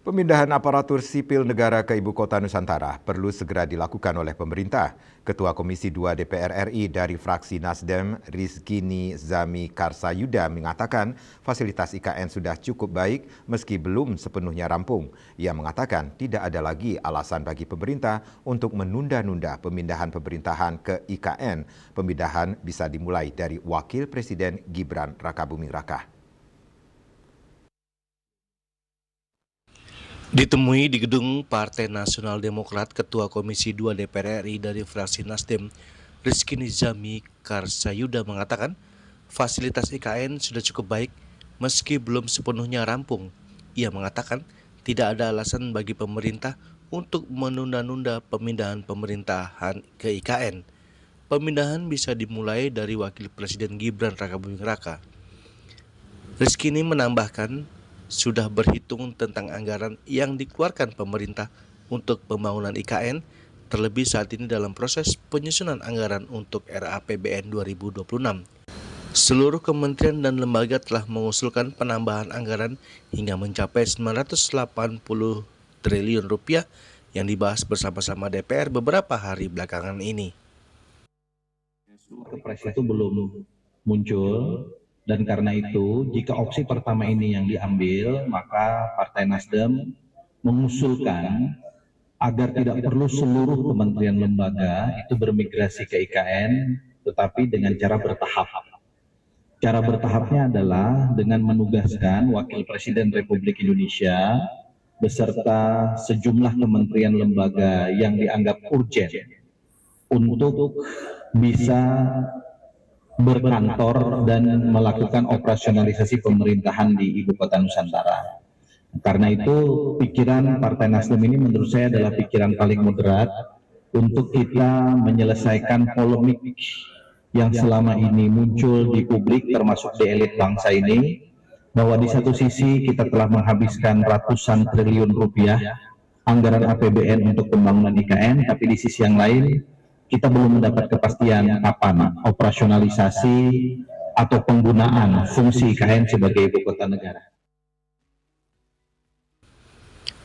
Pemindahan aparatur sipil negara ke Ibu Kota Nusantara perlu segera dilakukan oleh pemerintah. Ketua Komisi 2 DPR RI dari fraksi Nasdem, Rizkini Zami Karsayuda mengatakan fasilitas IKN sudah cukup baik meski belum sepenuhnya rampung. Ia mengatakan tidak ada lagi alasan bagi pemerintah untuk menunda-nunda pemindahan pemerintahan ke IKN. Pemindahan bisa dimulai dari Wakil Presiden Gibran Rakabuming Raka. Ditemui di gedung Partai Nasional Demokrat, Ketua Komisi 2 DPR RI dari fraksi Nasdem, Rizkini Zami Karsayuda mengatakan fasilitas IKN sudah cukup baik meski belum sepenuhnya rampung. Ia mengatakan tidak ada alasan bagi pemerintah untuk menunda-nunda pemindahan pemerintahan ke IKN. Pemindahan bisa dimulai dari Wakil Presiden Gibran Rakabuming Raka. Rizkini menambahkan sudah berhitung tentang anggaran yang dikeluarkan pemerintah untuk pembangunan IKN, terlebih saat ini dalam proses penyusunan anggaran untuk RAPBN 2026. Seluruh kementerian dan lembaga telah mengusulkan penambahan anggaran hingga mencapai 980 triliun rupiah yang dibahas bersama-sama DPR beberapa hari belakangan ini. Kepres itu belum muncul, dan karena itu jika opsi pertama ini yang diambil, maka Partai Nasdem mengusulkan agar tidak perlu seluruh kementerian lembaga itu bermigrasi ke IKN, tetapi dengan cara bertahap. Cara bertahapnya adalah dengan menugaskan Wakil Presiden Republik Indonesia beserta sejumlah kementerian lembaga yang dianggap urgent untuk bisa berkantor dan melakukan operasionalisasi pemerintahan di Ibu Kota Nusantara. Karena itu pikiran Partai Nasdem ini menurut saya adalah pikiran paling moderat untuk kita menyelesaikan polemik yang selama ini muncul di publik termasuk di elit bangsa ini, bahwa di satu sisi kita telah menghabiskan ratusan triliun rupiah anggaran APBN untuk pembangunan IKN, tapi di sisi yang lain kita belum mendapat kepastian kapan operasionalisasi atau penggunaan fungsi IKN sebagai ibu kota negara.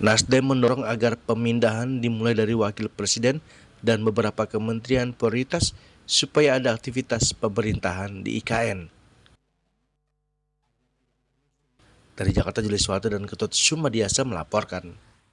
Nasdem mendorong agar pemindahan dimulai dari Wakil Presiden dan beberapa kementerian prioritas supaya ada aktivitas pemerintahan di IKN. Dari Jakarta, Julius Watu dan Ketut Sumadiasa melaporkan.